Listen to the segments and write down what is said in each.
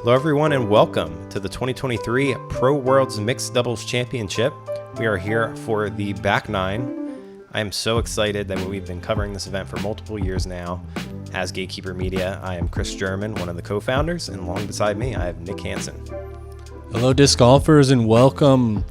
Hello everyone and welcome to the 2023 Pro Worlds Mixed Doubles Championship. We are here for the back nine. I am so excited that we've been covering this event for multiple years now. As Gatekeeper Media, I am Chris German, one of the co-founders, and along beside me I have Nick Hansen. Hello disc golfers and welcome.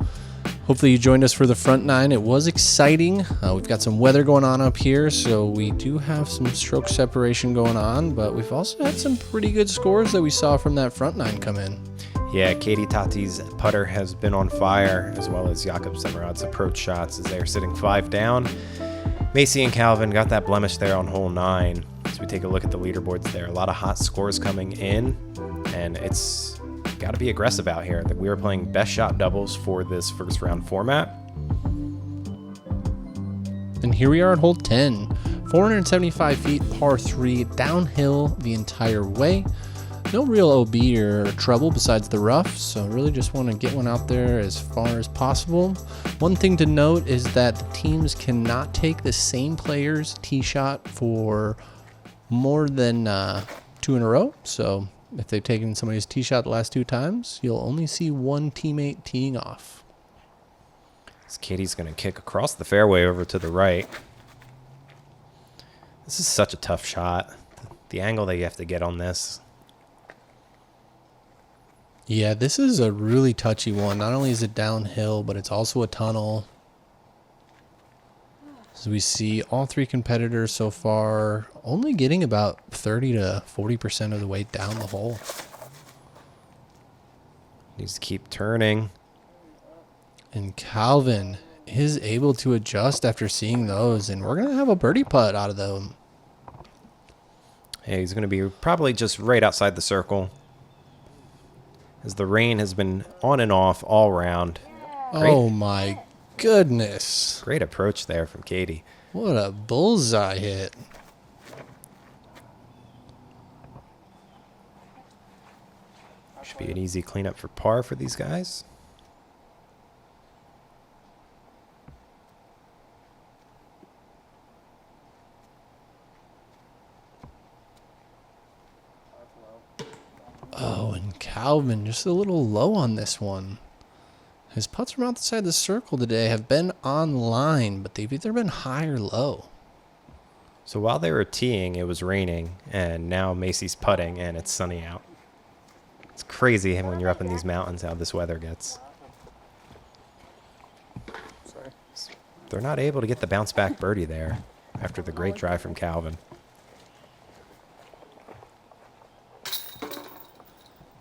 Hopefully you joined us for the front nine. It was exciting. We've got some weather going on up here, so we do have some stroke separation going on, but we've also had some pretty good scores that we saw from that front nine come in. Yeah, Keiti Tatte's putter has been on fire, as well as Jakub Semerád approach shots as they are sitting 5 down. Macie and Calvin got that blemish there on hole 9. As we take a look at the leaderboards there, a lot of hot scores coming in, and it's got to be aggressive out here. That we are playing best shot doubles for this first round format. And here we are at hole 10, 475 feet, par 3, downhill the entire way. No real OB or trouble besides the rough, so really just want to get one out there as far as possible. One thing to note is that the teams cannot take the same player's tee shot for more than 2 in a row, so if they've taken somebody's tee shot the last 2 times, you'll only see one teammate teeing off. As Keiti's going to kick across the fairway over to the right. This is such a tough shot. The angle that you have to get on this. Yeah, this is a really touchy one. Not only is it downhill, but it's also a tunnel. As we see all 3 competitors so far only getting about 30 to 40% of the way down the hole. Needs to keep turning. And Calvin is able to adjust after seeing those, and we're going to have a birdie putt out of them. Yeah, he's going to be probably just right outside the circle, as the rain has been on and off all round. Oh my goodness. Great approach there from Keiti. What a bullseye hit. Should be an easy cleanup for par for these guys. Oh, and Calvin just a little low on this one. His putts from outside the circle today have been on line, but they've either been high or low. So while they were teeing, it was raining, and now Macie's putting, and it's sunny out. It's crazy when you're up in these mountains how this weather gets. They're not able to get the bounce back birdie there after the great drive from Calvin.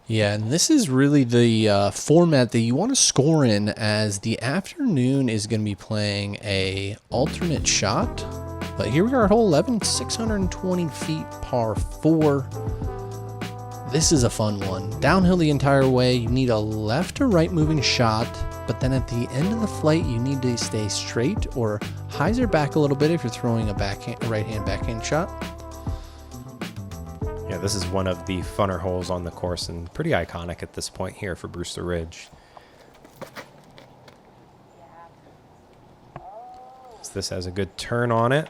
Yeah, and this is really the format that you want to score in, as the afternoon is going to be playing a alternate shot. But here we are at hole 11, 620 feet, par 4. This is a fun one. Downhill the entire way. You need a left to right moving shot, but then at the end of the flight, you need to stay straight or hyzer back a little bit if you're throwing a right-hand backhand shot. Yeah, this is one of the funner holes on the course and pretty iconic at this point here for Brewster Ridge. So this has a good turn on it.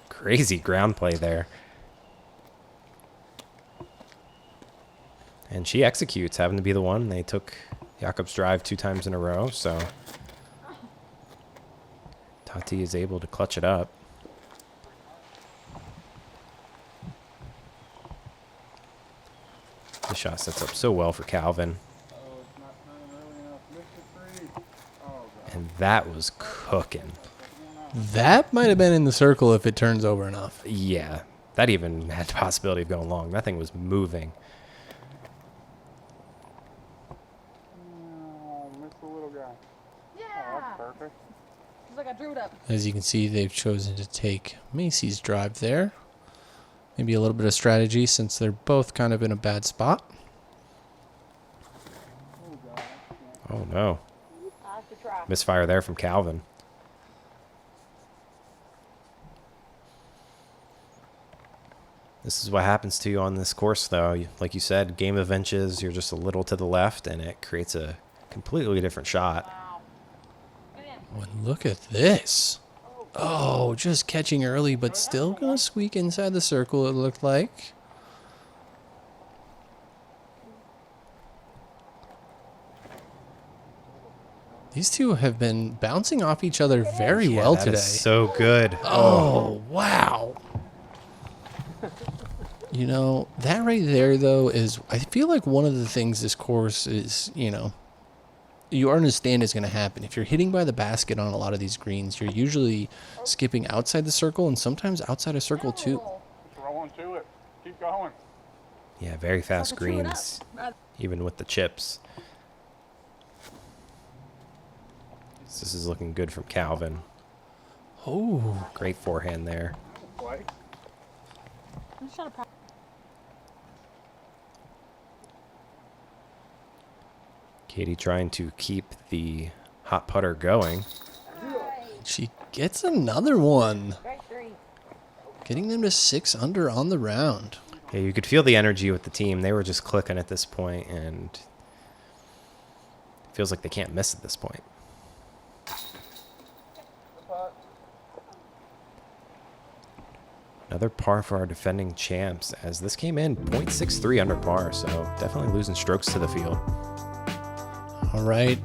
Crazy ground play there. And she executes, having to be the one. They took Jakub's drive 2 times in a row, so Tätte is able to clutch it up. The shot sets up so well for Calvin. And that was cooking. That might have been in the circle if it turns over enough. Yeah, that even had the possibility of going long. That thing was moving. As you can see, they've chosen to take Macie's drive there. Maybe a little bit of strategy since they're both kind of in a bad spot. Oh, no. Misfire there from Calvin. This is what happens to you on this course, though. Like you said, game of inches, you're just a little to the left, and it creates a completely different shot. Oh, look at this. Oh, just catching early, but still going to squeak inside the circle, it looked like. These two have been bouncing off each other very well That today. is so good. Oh, wow. You know, that right there, though, is, I feel like one of the things this course is, you know, you understand is going to happen. If you're hitting by the basket on a lot of these greens, you're usually skipping outside the circle and sometimes outside of circle too. Just roll into it. Keep going. Yeah, very fast greens, even with the chips. So this is looking good from Calvin. Oh, Great forehand there. Play. Keiti trying to keep the hot putter going. she gets another one. Getting them to 6 under on the round. Yeah, you could feel the energy with the team. They were just clicking at this point, and it feels like they can't miss at this point. Another par for our defending champs, as this came in 0.63 under par, so definitely losing strokes to the field. All right.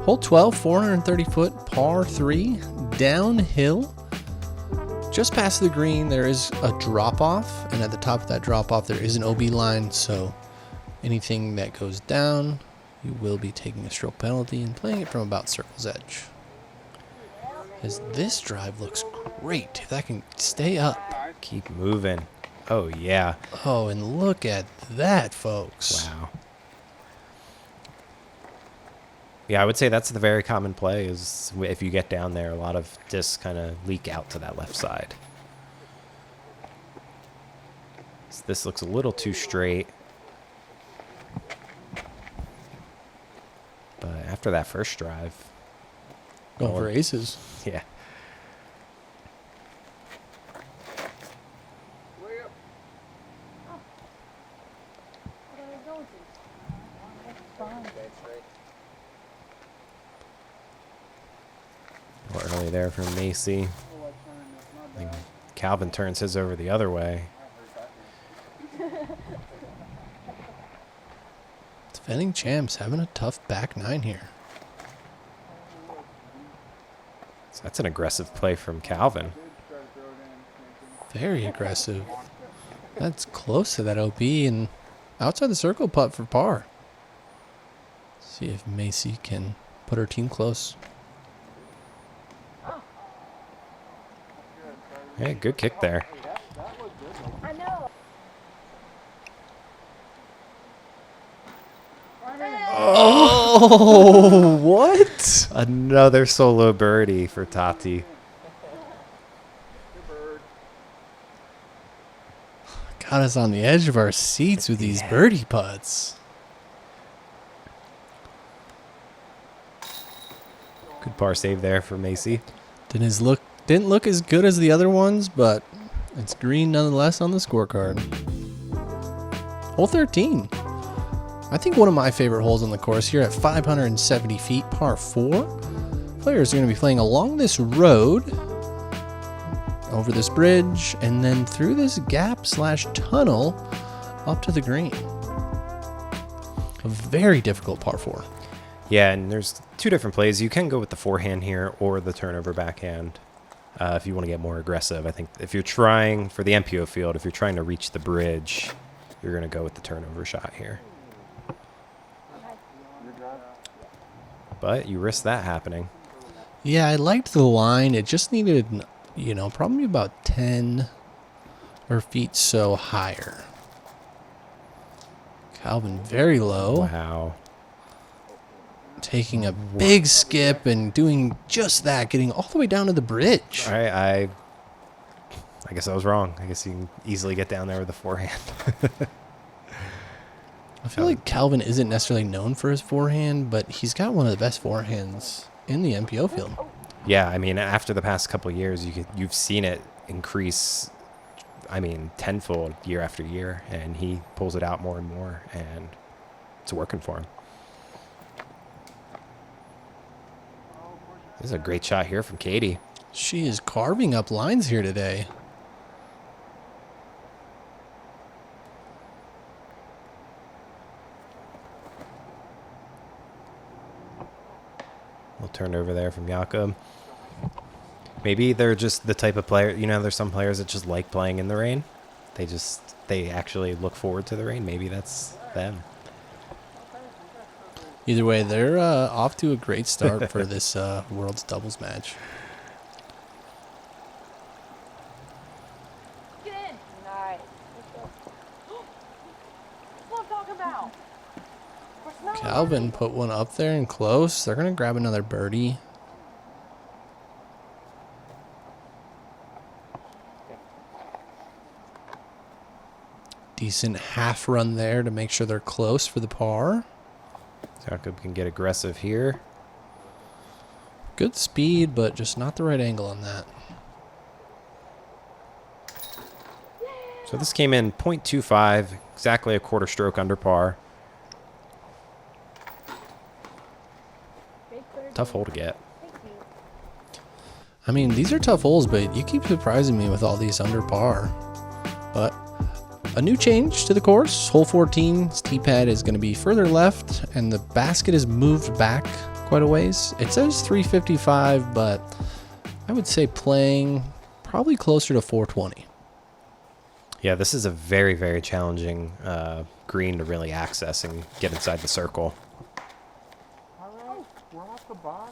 Hole 12, 430 foot, par 3, downhill. Just past the green, there is a drop off, and at the top of that drop off, there is an OB line. So anything that goes down, you will be taking a stroke penalty and playing it from about circle's edge. As this drive looks great, if that can stay up. Keep moving. Oh, yeah. Oh, and look at that, folks. Wow. Yeah, I would say that's the very common play is if you get down there, a lot of discs kind of leak out to that left side. So this looks a little too straight. But after that first drive, Going for aces. yeah. A little early there from Macie. I think Calvin turns his over the other way. Defending champs having a tough back nine here. So that's an aggressive play from Calvin. Very aggressive. That's close to that OB and outside the circle putt for par. See if Macie can put her team close. Yeah, good kick there. I know. Oh, what? Another solo birdie for Tati. Got us on the edge of our seats with these birdie putts. Good par save there for Macie. Didn't look as good as the other ones, but it's green nonetheless on the scorecard. Hole 13. I think one of my favorite holes on the course here at 570 feet, par 4. Players are going to be playing along this road, over this bridge, and then through this gap/tunnel up to the green. A very difficult par 4. Yeah, and there's two different plays. You can go with the forehand here or the turnover backhand if you want to get more aggressive. I think if you're trying for the MPO field, if you're trying to reach the bridge, you're going to go with the turnover shot here. But you risk that happening. Yeah, I liked the line. It just needed, you know, probably about 10 or feet so higher. Calvin very low. Wow. Taking a big skip and doing just that, getting all the way down to the bridge. All right, I guess I was wrong. I guess you can easily get down there with the forehand. I feel like Calvin isn't necessarily known for his forehand, but he's got one of the best forehands in the MPO field. Yeah, I mean, after the past couple of years, you've seen it increase, I mean, tenfold year after year, and he pulls it out more and more, and it's working for him. This is a great shot here from Keiti. She is carving up lines here today. We'll turn over there from Jakub. Maybe they're just the type of player, you know, there's some players that just like playing in the rain. They actually look forward to the rain. Maybe that's them. Either way, they're off to a great start for this World's doubles match. Get in. Nice. That's what I'm talking about. We're smelling Calvin put one up there and close. They're going to grab another birdie. Decent half run there to make sure they're close for the par. Jakub can get aggressive here. Good speed, but just not the right angle on that. So this came in 0.25, exactly a quarter stroke under par. Tough hole to get. I mean, these are tough holes, but you keep surprising me with all these under par. But a new change to the course. Hole 14's tee pad is going to be further left, and the basket is moved back quite a ways. It says 355, but I would say playing probably closer to 420. Yeah, this is a very, very challenging green to really access and get inside the circle. All right, we're off the box.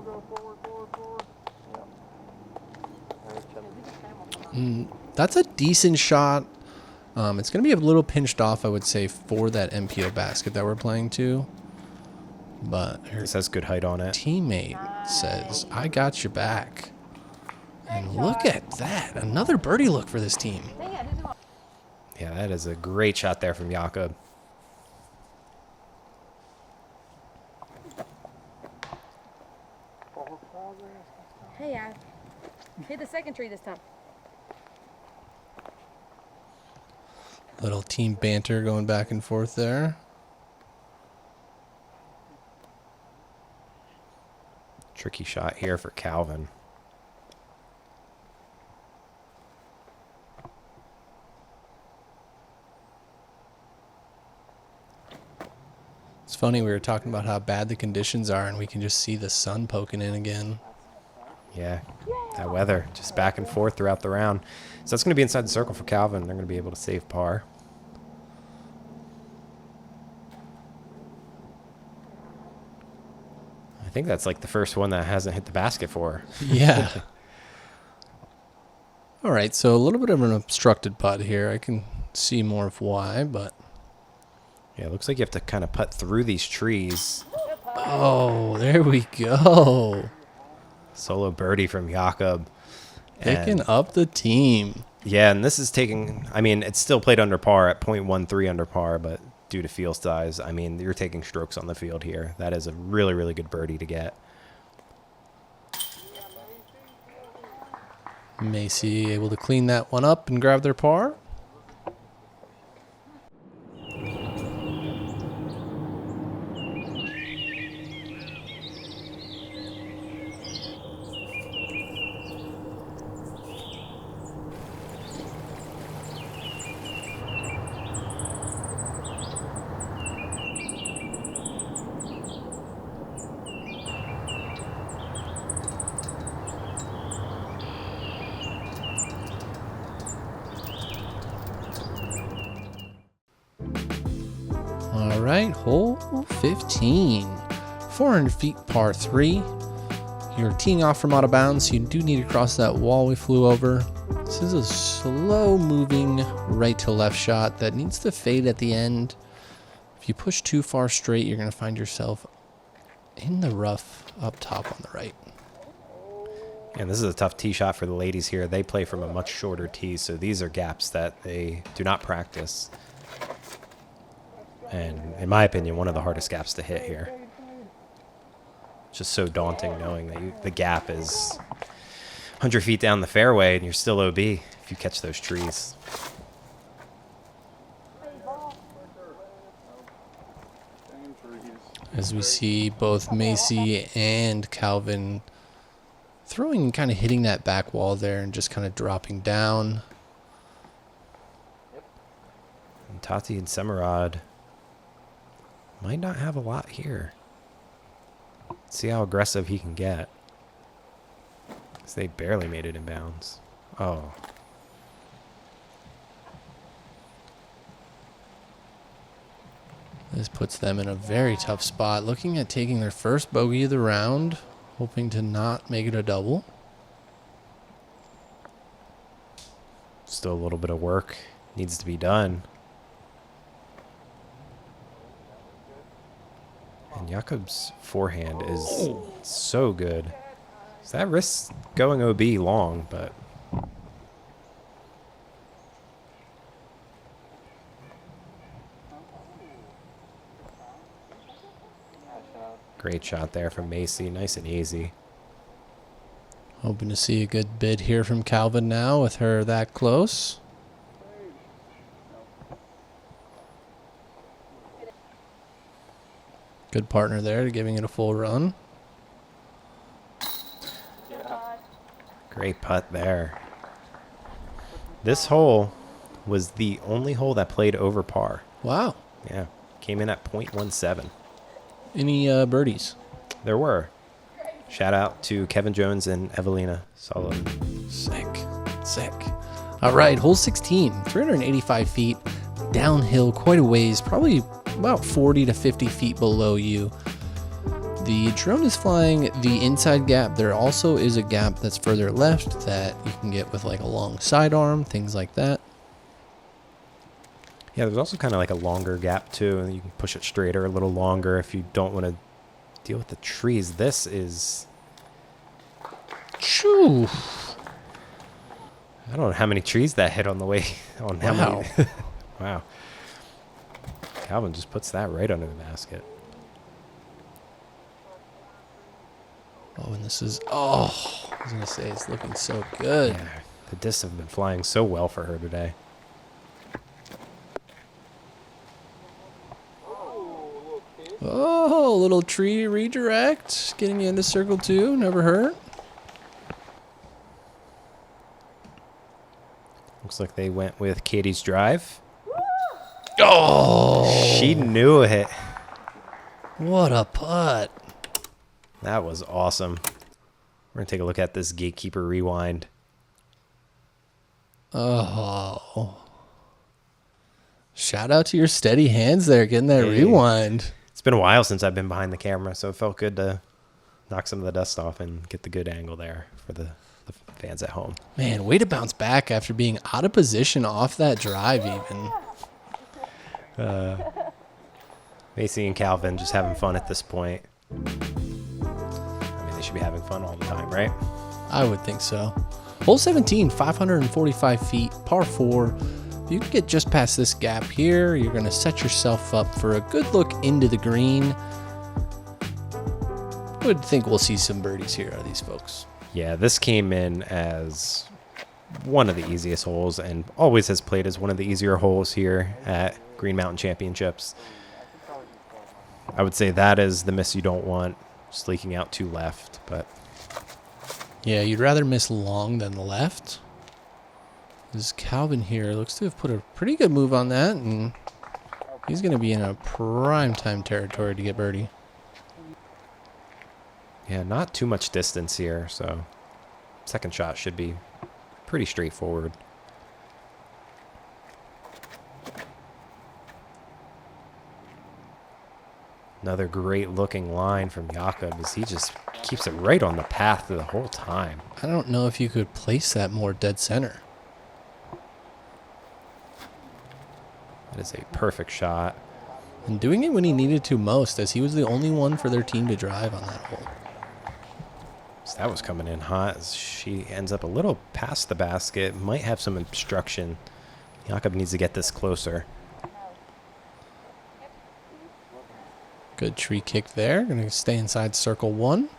Go, forward. That's a decent shot. It's going to be a little pinched off, I would say, for that MPO basket that we're playing to. But her This has good height on it. teammate says, I got your back. And look at that. Another birdie look for this team. Yeah, that is a great shot there from Jakub. Hey, I hit the second tree this time. Little team banter going back and forth there. Tricky shot here for Calvin. It's funny, we were talking about how bad the conditions are, and we can just see the sun poking in again. Yeah, that weather just back and forth throughout the round. So that's going to be inside the circle for Calvin. They're going to be able to save par. I think that's like the first one that hasn't hit the basket for her. Yeah. All right, so a little bit of an obstructed putt here. I can see more of why, but... Yeah, it looks like you have to kind of putt through these trees. Oh, there we go. Solo birdie from Jakub. Picking up the team. Yeah, and this is taking, I mean, it's still played under par at 0.13 under par, but due to field size, I mean, you're taking strokes on the field here. That is a really, really good birdie to get. Macie able to clean that one up and grab their par. All right, hole 15. 400 feet, par 3. You're teeing off from out of bounds, so you do need to cross that wall we flew over. This is a slow-moving right to left shot that needs to fade at the end. If you push too far straight, you're going to find yourself in the rough up top on the right. And this is a tough tee shot for the ladies here. They play from a much shorter tee, so these are gaps that they do not practice. And in my opinion, one of the hardest gaps to hit here. It's just so daunting knowing that the gap is 100 feet down the fairway and you're still OB if you catch those trees. As we see both Macie and Calvin throwing, kind of hitting that back wall there and just kind of dropping down. Tätte and Semerád might not have a lot here. Let's see how aggressive he can get. 'Cause they barely made it in bounds. Oh. This puts them in a very tough spot. Looking at taking their first bogey of the round, hoping to not make it a double. Still a little bit of work needs to be done. And Jakub's forehand is so good. So that risks going OB long, but great shot there from Macie. Nice and easy. Hoping to see a good bid here from Calvin now with her that close. Good partner there, giving it a full run. Great putt there. This hole was the only hole that played over par. Wow. Yeah, came in at .17. Any birdies? There were. Shout out to Kevin Jones and Evelina Sullivan. Sick. All right, hole 16, 385 feet, downhill quite a ways, probably about 40 to 50 feet below you. The drone is flying the inside gap. There also is a gap that's further left that you can get with like a long sidearm, things like that. Yeah, there's also kind of like a longer gap too, and you can push it straighter a little longer if you don't want to deal with the trees. This is... Choo. I don't know how many trees that hit on the way. On how Wow. many. Wow. Calvin just puts that right under the basket. Oh, and this is, I was going to say, it's looking so good. Yeah, the discs have been flying so well for her today. Oh, a little tree redirect, getting you into circle 2, never hurt. Looks like they went with Keiti's drive. Oh, She knew it. what a putt. That was awesome. We're going to take a look at this Gatekeeper rewind. Oh. Shout out to your steady hands there, getting that Hey. rewind. It's been a while since I've been behind the camera, so it felt good to knock some of the dust off and get the good angle there for the fans at home. Man, way to bounce back after being out of position off that drive even. Macie and Calvin just having fun at this point. I mean, they should be having fun all the time, right? I would think so. Hole 17, 545 feet, par 4. If you can get just past this gap here, you're going to set yourself up for a good look into the green. I would think we'll see some birdies here out of these folks. Yeah, this came in as one of the easiest holes and always has played as one of the easier holes here at Green Mountain Championships. I would say that is the miss you don't want, just leaking out to left, but Yeah, you'd rather miss long than the left. This Calvin here looks to have put a pretty good move on that, and he's going to be in a prime time territory to get birdie. yeah, not too much distance here, so second shot should be pretty straightforward. Another great looking line from Jakub as he just keeps it right on the path the whole time. I don't know if you could place that more dead center. That is a perfect shot. And doing it when he needed to most, as he was the only one for their team to drive on that hole. So that was coming in hot as she ends up a little past the basket. Might have some obstruction. Jakub needs to get this closer. Good tree kick there. Going to stay inside circle 1.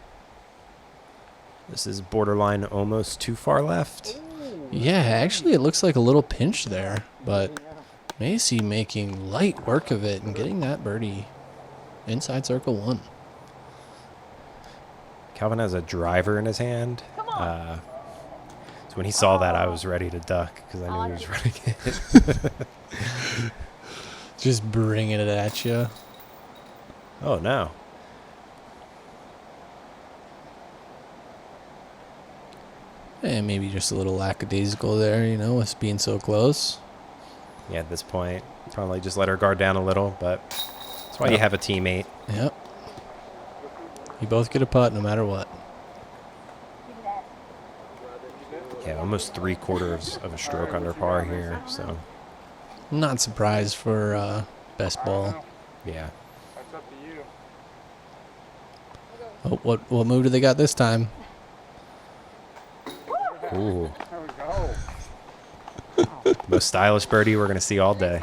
This is borderline almost too far left. Yeah, actually it looks like a little pinch there, but Macie making light work of it and getting that birdie inside circle 1. Calvin has a driver in his hand. So when he saw that, I was ready to duck because I knew he was running it. Just bringing it at you. Oh, no. And maybe just a little lackadaisical there, you know, with being so close. Yeah, at this point, probably just let her guard down a little, but that's why you have a teammate. Yep. You both get a putt no matter what. Yeah, almost 3/4 of a stroke under par here, so Not surprised for best ball. yeah. That's up to you. Oh, what move do they got this time? Ooh, There we go. most stylish birdie we're going to see all day.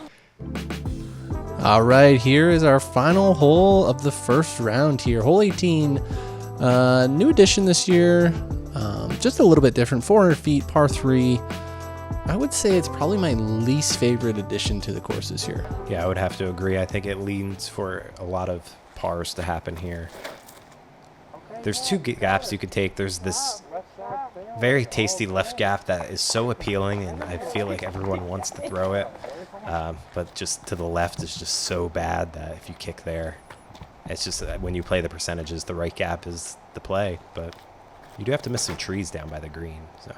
All right, here is our final hole of the first round here. Hole 18, new addition this year, just a little bit different. 400 feet, par 3. I would say it's probably my least favorite addition to the course this year. Yeah, I would have to agree. I think it leans for a lot of pars to happen here. There's two gaps you could take. There's this very tasty left gap that is so appealing, and I feel like everyone wants to throw it. But just to the left is just so bad that if you kick there, it's just when you play the percentages, the right gap is the play. But you do have to miss some trees down by the green. So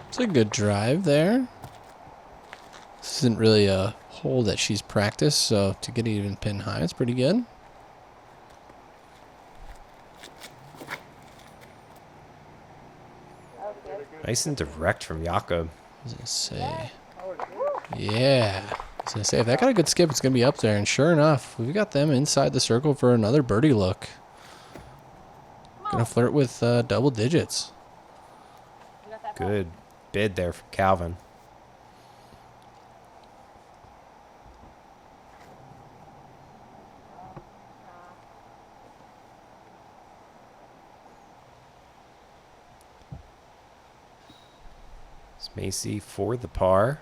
It's a good drive there. This isn't really a hole that she's practiced, so to get it even pin high, it's pretty good. nice and direct from Jakub. What does it say? Yeah. I was going to say, if that got a good skip, it's going to be up there. And sure enough, we've got them inside the circle for another birdie look. Going to flirt with double digits. Good bid there from Calvin. It's Macie for the par.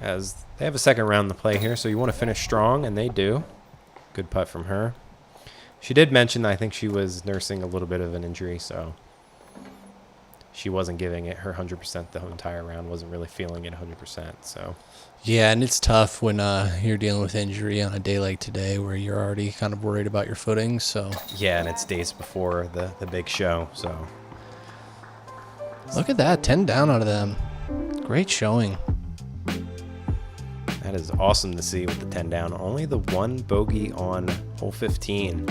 As they have a second round to play here, so you want to finish strong, and they do. Good putt from her. She did mention, I think she was nursing a little bit of an injury, so she wasn't giving it her 100% the whole entire round, wasn't really feeling it 100%. So Yeah, and it's tough when you're dealing with injury on a day like today where you're already kind of worried about your footing. So yeah, and it's days before the big show, so look at that, 10 down out of them. Great showing. that is awesome to see with the 10 down. Only the one bogey on hole 15.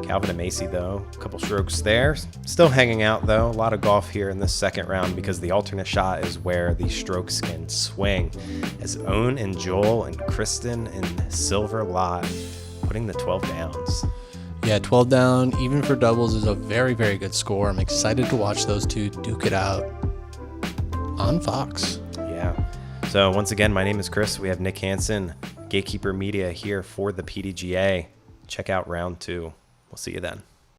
Calvin and Macie, though, a couple strokes there. Still hanging out, though. A lot of golf here in this second round because the alternate shot is where the strokes can swing. As Owen and Joel and Kristen and Silver Lot putting the 12 downs. Yeah, 12 down, even for doubles, is a very, very good score. I'm excited to watch those two duke it out on Fox. Yeah. So once again, my name is Chris. We have Nick Hansen, Gatekeeper Media here for the PDGA. Check out round 2. We'll see you then.